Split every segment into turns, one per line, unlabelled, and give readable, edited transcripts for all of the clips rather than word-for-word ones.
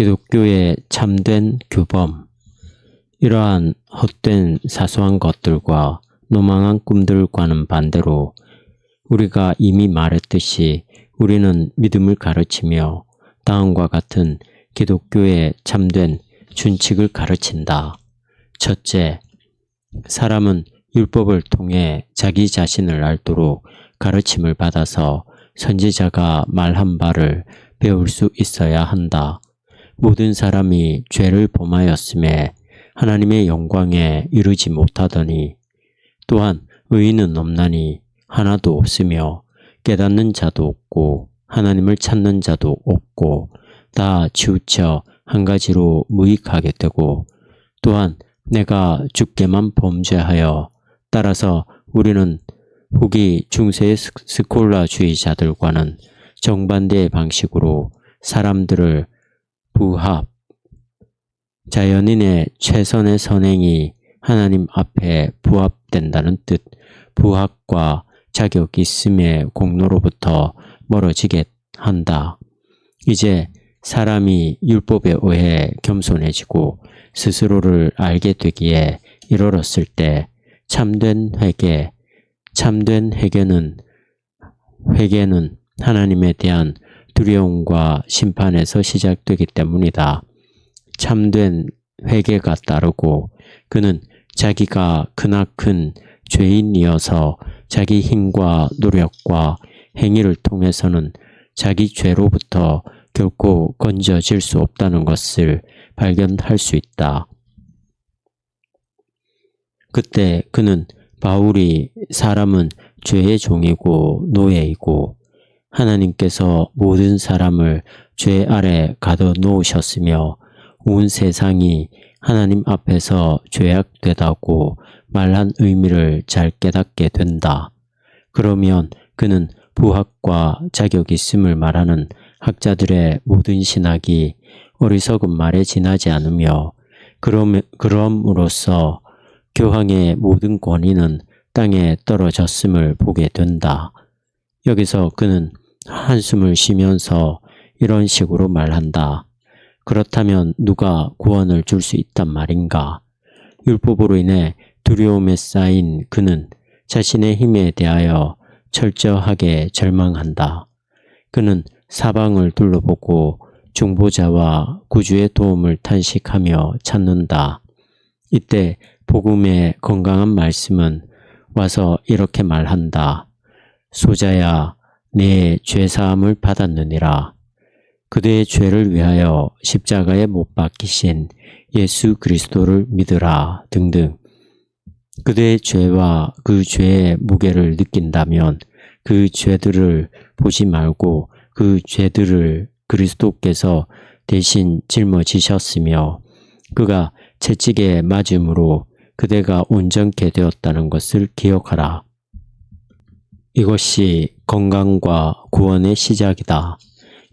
기독교의 참된 규범. 이러한 헛된 사소한 것들과 노망한 꿈들과는 반대로 우리가 이미 말했듯이 우리는 믿음을 가르치며 다음과 같은 기독교의 참된 준칙을 가르친다. 첫째, 사람은 율법을 통해 자기 자신을 알도록 가르침을 받아서 선지자가 말한 바를 배울 수 있어야 한다. 모든 사람이 죄를 범하였음에 하나님의 영광에 이르지 못하더니 또한 의인은 없나니 하나도 없으며 깨닫는 자도 없고 하나님을 찾는 자도 없고 다 치우쳐 한 가지로 무익하게 되고 또한 내가 주께만 범죄하여 따라서 우리는 후기 중세의 스콜라주의자들과는 정반대의 방식으로 사람들을 부합, 자연인의 최선의 선행이 하나님 앞에 부합된다는 뜻, 부합과 자격 있음의 공로로부터 멀어지게 한다. 이제 사람이 율법에 의해 겸손해지고 스스로를 알게 되기에 이르렀을 때 참된 회개는 하나님에 대한 두려움과 심판에서 시작되기 때문이다. 참된 회개가 따르고 그는 자기가 크나큰 죄인이어서 자기 힘과 노력과 행위를 통해서는 자기 죄로부터 결코 건져질 수 없다는 것을 발견할 수 있다. 그때 그는 바울이 사람은 죄의 종이고 노예이고 하나님께서 모든 사람을 죄 아래 가둬 놓으셨으며 온 세상이 하나님 앞에서 죄악되다고 말한 의미를 잘 깨닫게 된다. 그러면 그는 부합과 자격 있음을 말하는 학자들의 모든 신학이 어리석은 말에 지나지 않으며 그럼으로써 교황의 모든 권위는 땅에 떨어졌음을 보게 된다. 여기서 그는 한숨을 쉬면서 이런 식으로 말한다. 그렇다면 누가 구원을 줄 수 있단 말인가? 율법으로 인해 두려움에 쌓인 그는 자신의 힘에 대하여 철저하게 절망한다. 그는 사방을 둘러보고 중보자와 구주의 도움을 탄식하며 찾는다. 이때 복음의 건강한 말씀은 와서 이렇게 말한다. 소자야, 내 죄사함을 받았느니라. 그대의 죄를 위하여 십자가에 못 박히신 예수 그리스도를 믿으라 등등. 그대의 죄와 그 죄의 무게를 느낀다면 그 죄들을 보지 말고 그 죄들을 그리스도께서 대신 짊어지셨으며 그가 채찍에 맞음으로 그대가 온전케 되었다는 것을 기억하라. 이것이 건강과 구원의 시작이다.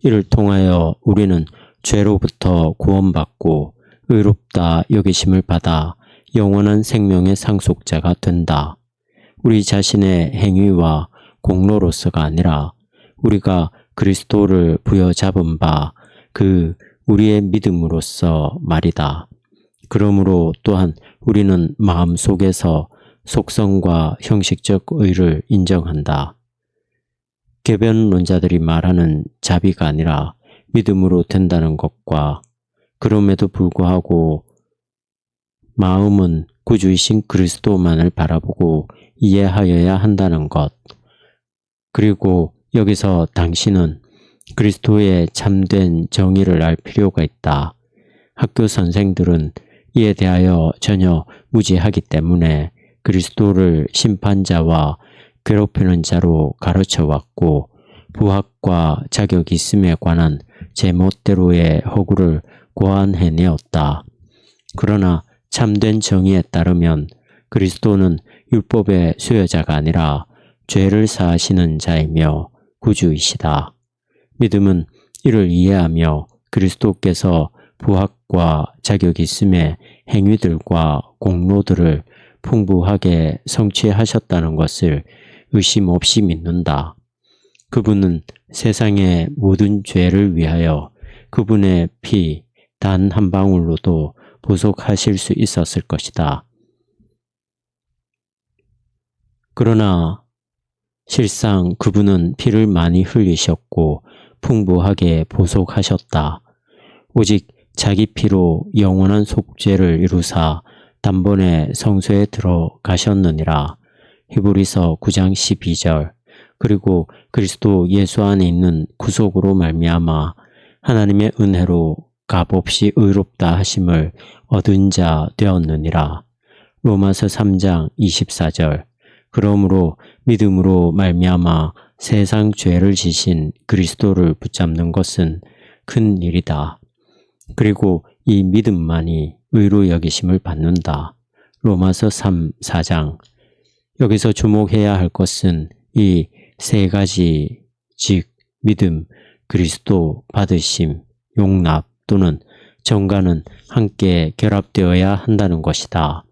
이를 통하여 우리는 죄로부터 구원받고 의롭다 여기심을 받아 영원한 생명의 상속자가 된다. 우리 자신의 행위와 공로로서가 아니라 우리가 그리스도를 부여잡은 바 그 우리의 믿음으로서 말이다. 그러므로 또한 우리는 마음속에서 속성과 형식적 의를 인정한다. 개변론자들이 말하는 자비가 아니라 믿음으로 된다는 것과 그럼에도 불구하고 마음은 구주이신 그리스도만을 바라보고 이해하여야 한다는 것. 그리고 여기서 당신은 그리스도의 참된 정의를 알 필요가 있다. 학교 선생들은 이에 대하여 전혀 무지하기 때문에 그리스도를 심판자와 괴롭히는 자로 가르쳐왔고 부합과 자격 있음에 관한 제멋대로의 허구를 고안해내었다. 그러나 참된 정의에 따르면 그리스도는 율법의 수여자가 아니라 죄를 사하시는 자이며 구주이시다. 믿음은 이를 이해하며 그리스도께서 부합과 자격 있음의 행위들과 공로들을 풍부하게 성취하셨다는 것을 의심 없이 믿는다. 그분은 세상의 모든 죄를 위하여 그분의 피, 단 한 방울로도 보속하실 수 있었을 것이다. 그러나 실상 그분은 피를 많이 흘리셨고 풍부하게 보속하셨다. 오직 자기 피로 영원한 속죄를 이루사 단번에 성소에 들어가셨느니라. 히브리서 9장 12절. 그리고 그리스도 예수 안에 있는 구속으로 말미암아 하나님의 은혜로 값없이 의롭다 하심을 얻은 자 되었느니라. 로마서 3장 24절. 그러므로 믿음으로 말미암아 세상 죄를 지신 그리스도를 붙잡는 것은 큰 일이다. 그리고 이 믿음만이 의로 여기심을 받는다. 로마서 3, 4장. 여기서 주목해야 할 것은 이 세 가지, 즉 믿음, 그리스도, 받으심, 용납 또는 정가는 함께 결합되어야 한다는 것이다.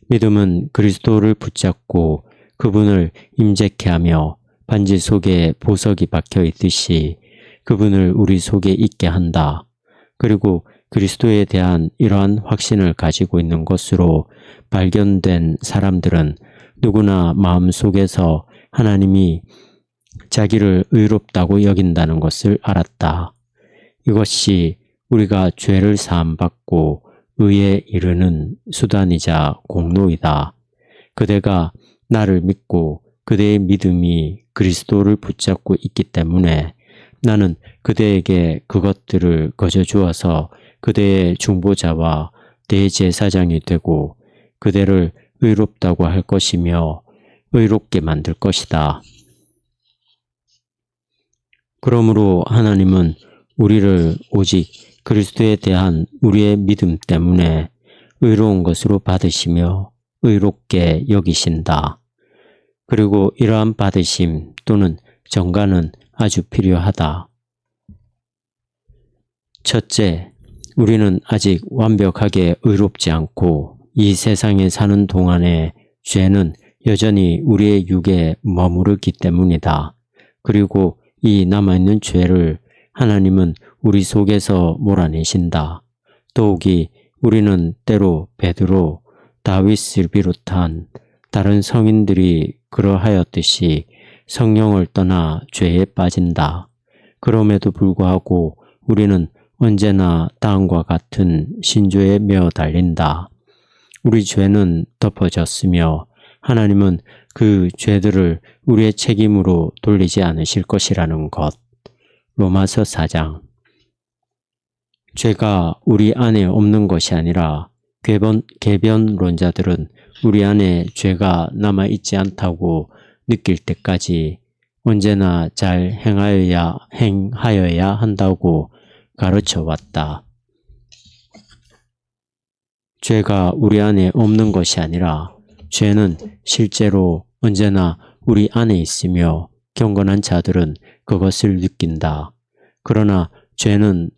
믿음은 그리스도를 붙잡고 그분을 임재케 하며 반지 속에 보석이 박혀 있듯이 그분을 우리 속에 있게 한다. 그리고 그리스도에 대한 이러한 확신을 가지고 있는 것으로 발견된 사람들은 누구나 마음속에서 하나님이 자기를 의롭다고 여긴다는 것을 알았다. 이것이 우리가 죄를 사함받고 의에 이르는 수단이자 공로이다. 그대가 나를 믿고 그대의 믿음이 그리스도를 붙잡고 있기 때문에 나는 그대에게 그것들을 거저 주어서 그대의 중보자와 대제사장이 되고 그대를 의롭다고 할 것이며 의롭게 만들 것이다. 그러므로 하나님은 우리를 오직 그리스도에 대한 우리의 믿음 때문에 의로운 것으로 받으시며 의롭게 여기신다. 그리고 이러한 받으심 또는 정가는 아주 필요하다. 첫째, 우리는 아직 완벽하게 의롭지 않고 이 세상에 사는 동안에 죄는 여전히 우리의 육에 머무르기 때문이다. 그리고 이 남아있는 죄를 하나님은 우리 속에서 몰아내신다. 더욱이 우리는 때로 베드로, 다윗을 비롯한 다른 성인들이 그러하였듯이 성령을 떠나 죄에 빠진다. 그럼에도 불구하고 우리는 언제나 다음과 같은 신조에 매어 달린다. 우리 죄는 덮어졌으며 하나님은 그 죄들을 우리의 책임으로 돌리지 않으실 것이라는 것. 로마서 4장. 죄가 우리 안에 없는 것이 아니라 개변론자들은 우리 안에 죄가 남아있지 않다고 느낄 때까지 언제나 잘 행하여야 한다고 가르쳐 왔다. 죄가 우리 안에 없는 것이 아니라 죄는 실제로 언제나 우리 안에 있으며 경건한 자들은 그것을 느낀다. 그러나 죄는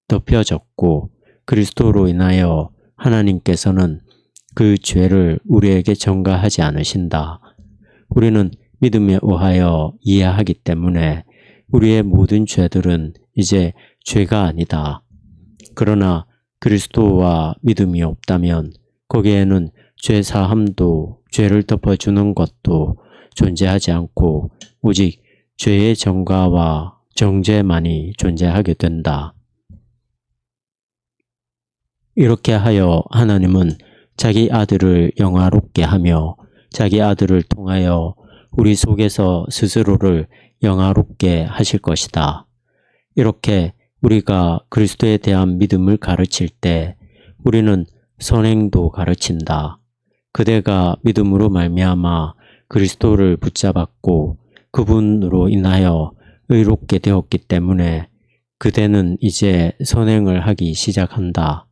덮여졌고 그리스도로 인하여 하나님께서는 그 죄를 우리에게 전가하지 않으신다. 우리는 믿음에 의하여 이해하기 때문에 우리의 모든 죄들은 이제 죄가 아니다. 그러나 그리스도와 믿음이 없다면 거기에는 죄 사함도 죄를 덮어주는 것도 존재하지 않고 오직 죄의 전가와 정죄만이 존재하게 된다. 이렇게 하여 하나님은 자기 아들을 영화롭게 하며 자기 아들을 통하여 우리 속에서 스스로를 영화롭게 하실 것이다. 이렇게 우리가 그리스도에 대한 믿음을 가르칠 때 우리는 선행도 가르친다. 그대가 믿음으로 말미암아 그리스도를 붙잡았고 그분으로 인하여 의롭게 되었기 때문에 그대는 이제 선행을 하기 시작한다.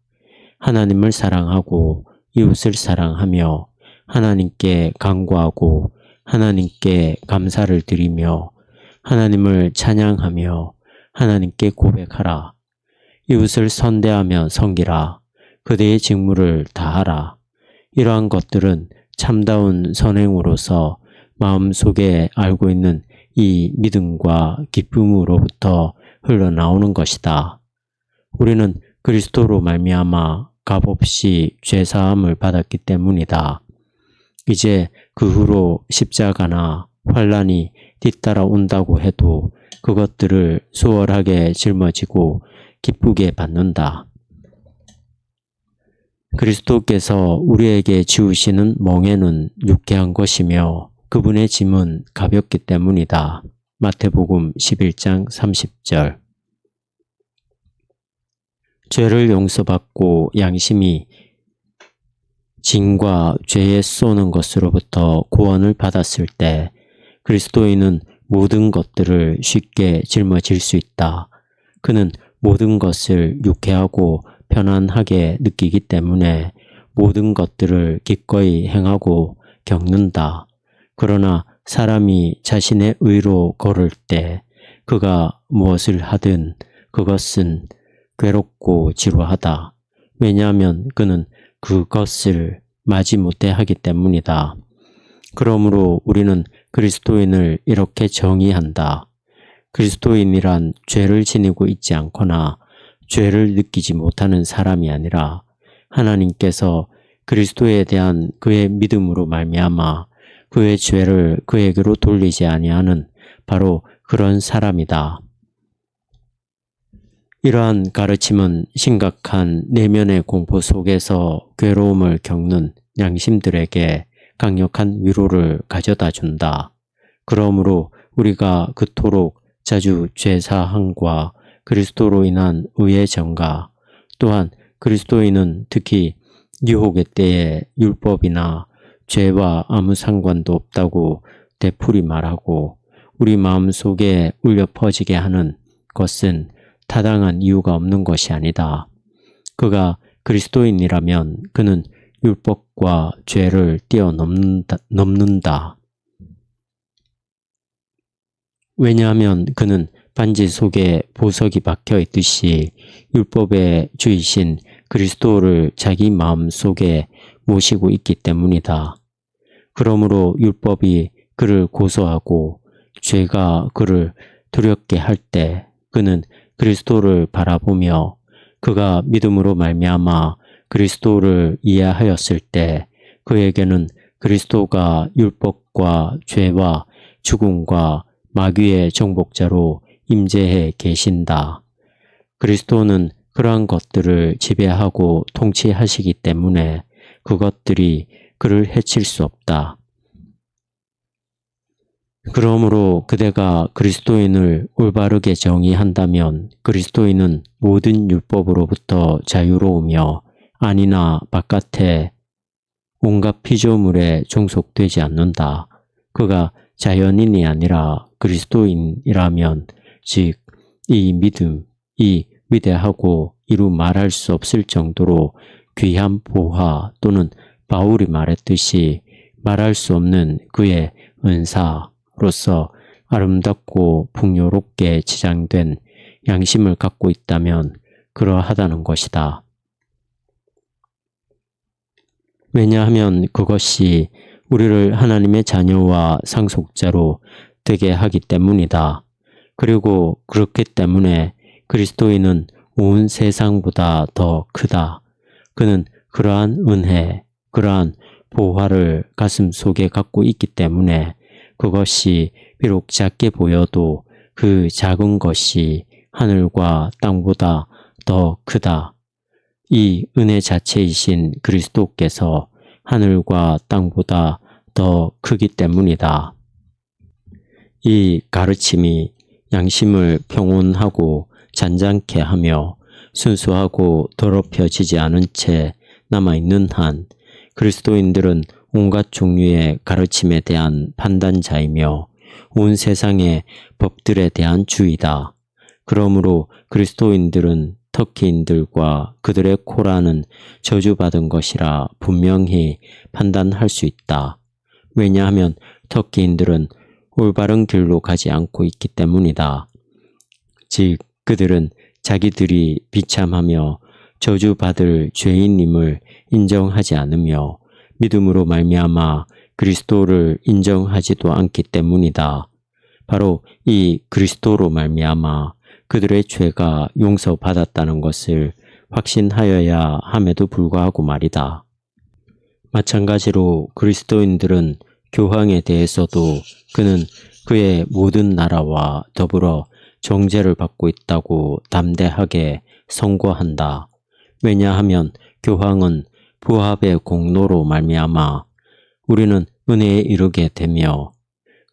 하나님을 사랑하고 이웃을 사랑하며 하나님께 간구하고 하나님께 감사를 드리며 하나님을 찬양하며 하나님께 고백하라. 이웃을 선대하며 섬기라. 그대의 직무를 다하라. 이러한 것들은 참다운 선행으로서 마음속에 알고 있는 이 믿음과 기쁨으로부터 흘러나오는 것이다. 우리는 그리스도로 말미암아 값없이 죄사함을 받았기 때문이다. 이제 그 후로 십자가나 환난이 뒤따라 온다고 해도 그것들을 수월하게 짊어지고 기쁘게 받는다. 그리스도께서 우리에게 지우시는 멍에는 유쾌한 것이며 그분의 짐은 가볍기 때문이다. 마태복음 11장 30절. 죄를 용서받고 양심이 진과 죄에 쏘는 것으로부터 구원을 받았을 때 그리스도인은 모든 것들을 쉽게 짊어질 수 있다. 그는 모든 것을 유쾌하고 편안하게 느끼기 때문에 모든 것들을 기꺼이 행하고 겪는다. 그러나 사람이 자신의 의로 걸을 때 그가 무엇을 하든 그것은 괴롭고 지루하다. 왜냐하면 그는 그것을 마지못해 하기 때문이다. 그러므로 우리는 그리스도인을 이렇게 정의한다. 그리스도인이란 죄를 지니고 있지 않거나 죄를 느끼지 못하는 사람이 아니라 하나님께서 그리스도에 대한 그의 믿음으로 말미암아 그의 죄를 그에게로 돌리지 아니하는 바로 그런 사람이다. 이러한 가르침은 심각한 내면의 공포 속에서 괴로움을 겪는 양심들에게 강력한 위로를 가져다 준다. 그러므로 우리가 그토록 자주 죄사함과 그리스도로 인한 의의 전가, 또한 그리스도인은 특히 유혹의 때에 율법이나 죄와 아무 상관도 없다고 되풀이 말하고 우리 마음속에 울려 퍼지게 하는 것은 타당한 이유가 없는 것이 아니다. 그가 그리스도인이라면 그는 율법과 죄를 뛰어넘는다. 왜냐하면 그는 반지 속에 보석이 박혀 있듯이 율법의 주이신 그리스도를 자기 마음 속에 모시고 있기 때문이다. 그러므로 율법이 그를 고소하고 죄가 그를 두렵게 할 때 그는 그리스도를 바라보며 그가 믿음으로 말미암아 그리스도를 이해하였을 때 그에게는 그리스도가 율법과 죄와 죽음과 마귀의 정복자로 임재해 계신다. 그리스도는 그러한 것들을 지배하고 통치하시기 때문에 그것들이 그를 해칠 수 없다. 그러므로 그대가 그리스도인을 올바르게 정의한다면 그리스도인은 모든 율법으로부터 자유로우며 안이나 바깥에 온갖 피조물에 종속되지 않는다. 그가 자연인이 아니라 그리스도인이라면 즉 이 믿음, 이 위대하고 이루 말할 수 없을 정도로 귀한 보화 또는 바울이 말했듯이 말할 수 없는 그의 은사로서 아름답고 풍요롭게 치장된 양심을 갖고 있다면 그러하다는 것이다. 왜냐하면 그것이 우리를 하나님의 자녀와 상속자로 되게 하기 때문이다. 그리고 그렇기 때문에 그리스도인은 온 세상보다 더 크다. 그는 그러한 은혜, 그러한 보화를 가슴 속에 갖고 있기 때문에 그것이 비록 작게 보여도 그 작은 것이 하늘과 땅보다 더 크다. 이 은혜 자체이신 그리스도께서 하늘과 땅보다 더 크기 때문이다. 이 가르침이 양심을 평온하고 잔잔케 하며 순수하고 더럽혀지지 않은 채 남아있는 한 그리스도인들은 온갖 종류의 가르침에 대한 판단자이며 온 세상의 법들에 대한 주의다. 그러므로 그리스도인들은 터키인들과 그들의 코라는 저주받은 것이라 분명히 판단할 수 있다. 왜냐하면 터키인들은 올바른 길로 가지 않고 있기 때문이다. 즉 그들은 자기들이 비참하며 저주받을 죄인임을 인정하지 않으며 믿음으로 말미암아 그리스도를 인정하지도 않기 때문이다. 바로 이 그리스도로 말미암아 그들의 죄가 용서받았다는 것을 확신하여야 함에도 불구하고 말이다. 마찬가지로 그리스도인들은 교황에 대해서도 그는 그의 모든 나라와 더불어 정죄를 받고 있다고 담대하게 선고한다. 왜냐하면 교황은 부합의 공로로 말미암아 우리는 은혜에 이르게 되며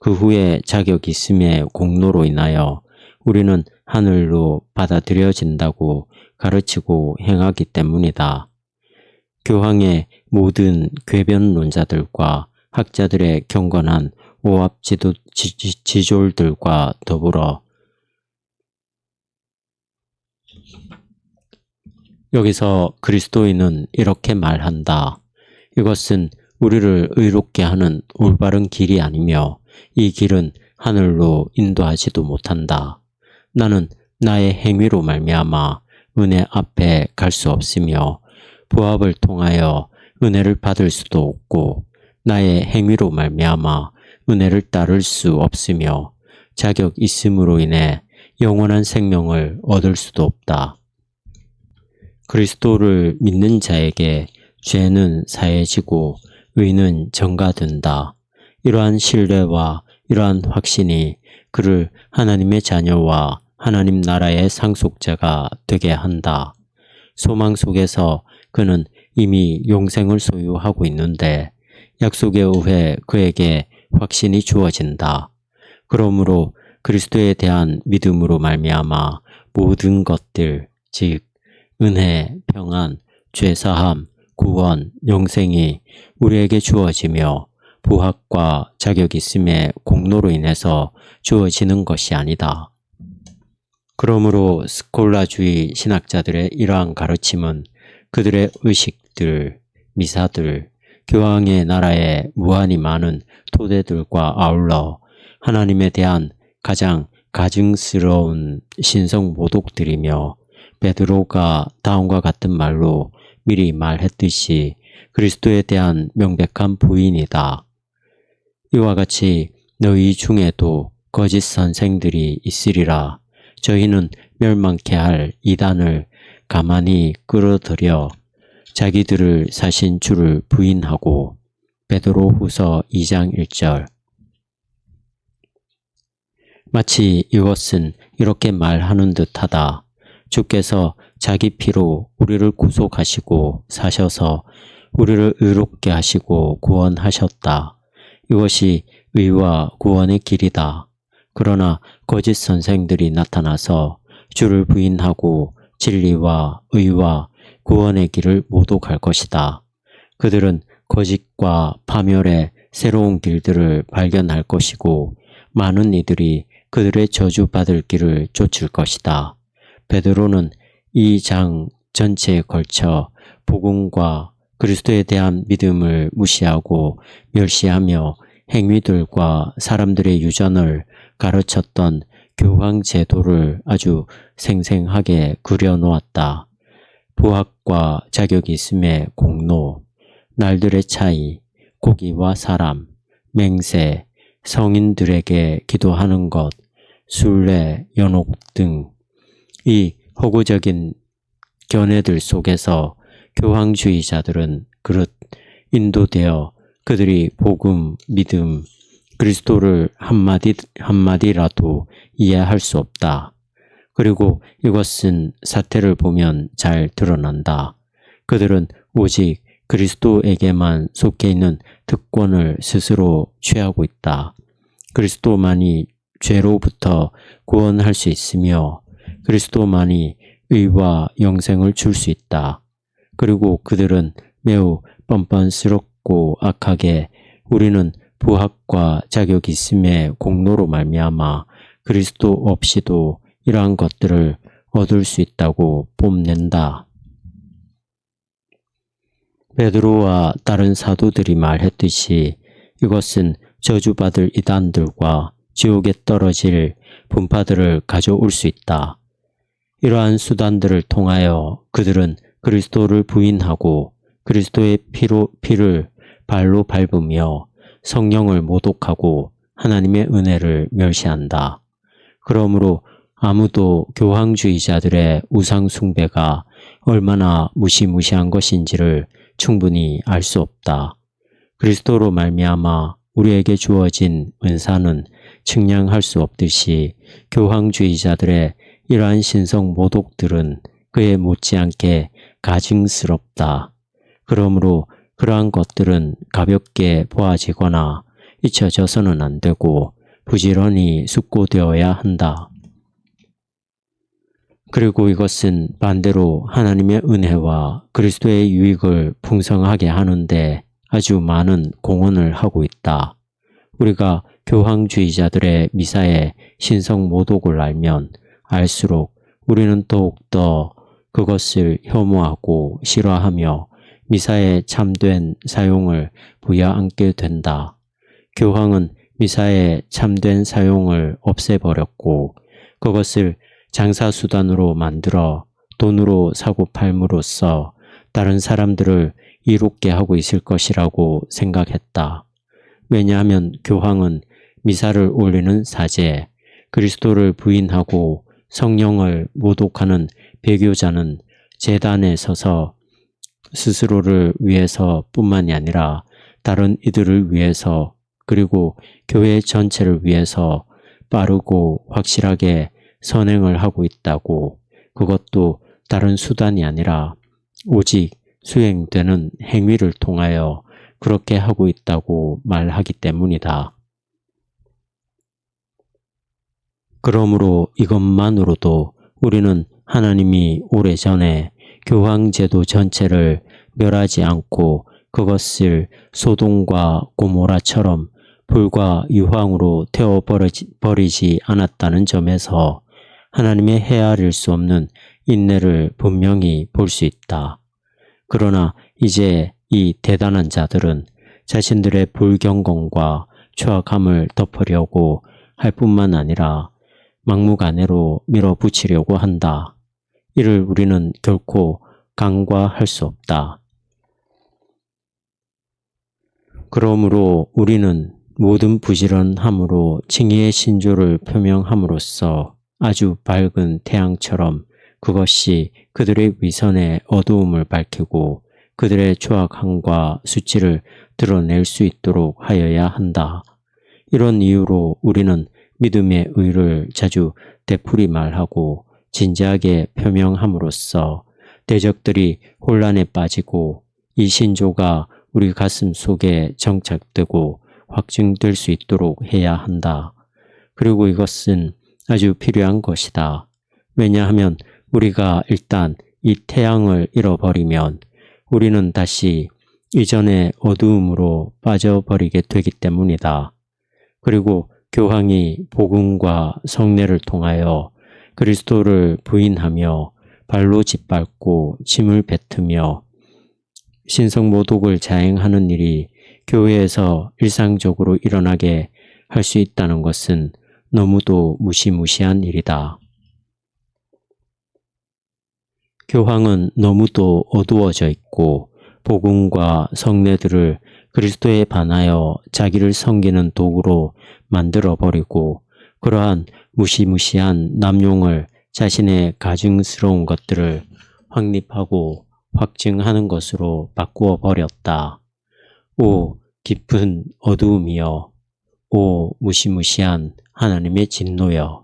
그 후에 자격 있음의 공로로 인하여 우리는 하늘로 받아들여진다고 가르치고 행하기 때문이다. 교황의 모든 궤변론자들과 학자들의 경건한 오합지졸들과 더불어 여기서 그리스도인은 이렇게 말한다. 이것은 우리를 의롭게 하는 올바른 길이 아니며 이 길은 하늘로 인도하지도 못한다. 나는 나의 행위로 말미암아 은혜 앞에 갈 수 없으며 부합을 통하여 은혜를 받을 수도 없고 나의 행위로 말미암아 은혜를 따를 수 없으며 자격 있음으로 인해 영원한 생명을 얻을 수도 없다. 그리스도를 믿는 자에게 죄는 사해지고 의는 전가된다. 이러한 신뢰와 이러한 확신이 그를 하나님의 자녀와 하나님 나라의 상속자가 되게 한다. 소망 속에서 그는 이미 용생을 소유하고 있는데 약속에 의해 그에게 확신이 주어진다. 그러므로 그리스도에 대한 믿음으로 말미암아 모든 것들, 즉 은혜, 평안, 죄사함, 구원, 영생이 우리에게 주어지며 부합과 자격 있음의 공로로 인해서 주어지는 것이 아니다. 그러므로 스콜라주의 신학자들의 이러한 가르침은 그들의 의식들, 미사들, 교황의 나라에 무한히 많은 토대들과 아울러 하나님에 대한 가장 가증스러운 신성 모독들이며 베드로가 다음과 같은 말로 미리 말했듯이 그리스도에 대한 명백한 부인이다. 이와 같이 너희 중에도 거짓 선생들이 있으리라. 저희는 멸망케 할 이단을 가만히 끌어들여 자기들을 사신 주를 부인하고 베드로후서 2장 1절. 마치 이것은 이렇게 말하는 듯하다. 주께서 자기 피로 우리를 구속하시고 사셔서 우리를 의롭게 하시고 구원하셨다. 이것이 의와 구원의 길이다. 그러나 거짓 선생들이 나타나서 주를 부인하고 진리와 의와 구원의 길을 모독할 것이다. 그들은 거짓과 파멸의 새로운 길들을 발견할 것이고 많은 이들이 그들의 저주받을 길을 쫓을 것이다. 베드로는 이 장 전체에 걸쳐 복음과 그리스도에 대한 믿음을 무시하고 멸시하며 행위들과 사람들의 유전을 가르쳤던 교황 제도를 아주 생생하게 그려놓았다. 부합과 자격이 있음의 공로, 날들의 차이, 고기와 사람, 맹세, 성인들에게 기도하는 것, 순례, 연옥 등 이 허구적인 견해들 속에서 교황주의자들은 그릇 인도되어 그들이 복음, 믿음, 그리스도를 한마디라도 이해할 수 없다. 그리고 이것은 사태를 보면 잘 드러난다. 그들은 오직 그리스도에게만 속해 있는 특권을 스스로 취하고 있다. 그리스도만이 죄로부터 구원할 수 있으며 그리스도만이 의와 영생을 줄 수 있다. 그리고 그들은 매우 뻔뻔스럽고 악하게 우리는 부합과 자격이 있음의 공로로 말미암아 그리스도 없이도 이러한 것들을 얻을 수 있다고 뽐낸다. 베드로와 다른 사도들이 말했듯이 이것은 저주받을 이단들과 지옥에 떨어질 분파들을 가져올 수 있다. 이러한 수단들을 통하여 그들은 그리스도를 부인하고 그리스도의 피를 발로 밟으며 성령을 모독하고 하나님의 은혜를 멸시한다. 그러므로 아무도 교황주의자들의 우상 숭배가 얼마나 무시무시한 것인지를 충분히 알 수 없다. 그리스도로 말미암아 우리에게 주어진 은사는 측량할 수 없듯이 교황주의자들의 이러한 신성 모독들은 그에 못지않게 가증스럽다. 그러므로 그러한 것들은 가볍게 보아지거나 잊혀져서는 안 되고 부지런히 숙고되어야 한다. 그리고 이것은 반대로 하나님의 은혜와 그리스도의 유익을 풍성하게 하는데 아주 많은 공헌을 하고 있다. 우리가 교황주의자들의 미사의 신성 모독을 알면 알수록 우리는 더욱더 그것을 혐오하고 싫어하며 미사의 참된 사용을 부여안게 된다. 교황은 미사의 참된 사용을 없애버렸고 그것을 장사수단으로 만들어 돈으로 사고 팔므로써 다른 사람들을 이롭게 하고 있을 것이라고 생각했다. 왜냐하면 교황은 미사를 올리는 사제, 그리스도를 부인하고 성령을 모독하는 배교자는 제단에 서서 스스로를 위해서 뿐만이 아니라 다른 이들을 위해서 그리고 교회 전체를 위해서 빠르고 확실하게 선행을 하고 있다고, 그것도 다른 수단이 아니라 오직 수행되는 행위를 통하여 그렇게 하고 있다고 말하기 때문이다. 그러므로 이것만으로도 우리는 하나님이 오래전에 교황제도 전체를 멸하지 않고 그것을 소돔과 고모라처럼 불과 유황으로 태워버리지 않았다는 점에서 하나님의 헤아릴 수 없는 인내를 분명히 볼 수 있다. 그러나 이제 이 대단한 자들은 자신들의 불경건과 추악함을 덮으려고 할 뿐만 아니라 막무가내로 밀어붙이려고 한다. 이를 우리는 결코 간과할 수 없다. 그러므로 우리는 모든 부지런함으로 칭의의 신조를 표명함으로써 아주 밝은 태양처럼 그것이 그들의 위선의 어두움을 밝히고 그들의 추악함과 수치를 드러낼 수 있도록 하여야 한다. 이런 이유로 우리는 믿음의 의를 자주 되풀이 말하고 진지하게 표명함으로써 대적들이 혼란에 빠지고 이 신조가 우리 가슴 속에 정착되고 확증될 수 있도록 해야 한다. 그리고 이것은 아주 필요한 것이다. 왜냐하면 우리가 일단 이 태양을 잃어버리면 우리는 다시 이전의 어두움으로 빠져버리게 되기 때문이다. 그리고 교황이 복음과 성례를 통하여 그리스도를 부인하며 발로 짓밟고 침을 뱉으며 신성모독을 자행하는 일이 교회에서 일상적으로 일어나게 할 수 있다는 것은 너무도 무시무시한 일이다. 교황은 너무도 어두워져 있고 복음과 성례들을 그리스도에 반하여 자기를 섬기는 도구로 만들어버리고 그러한 무시무시한 남용을 자신의 가증스러운 것들을 확립하고 확증하는 것으로 바꾸어 버렸다. 오 깊은 어두움이여, 오 무시무시한 하나님의 진노여.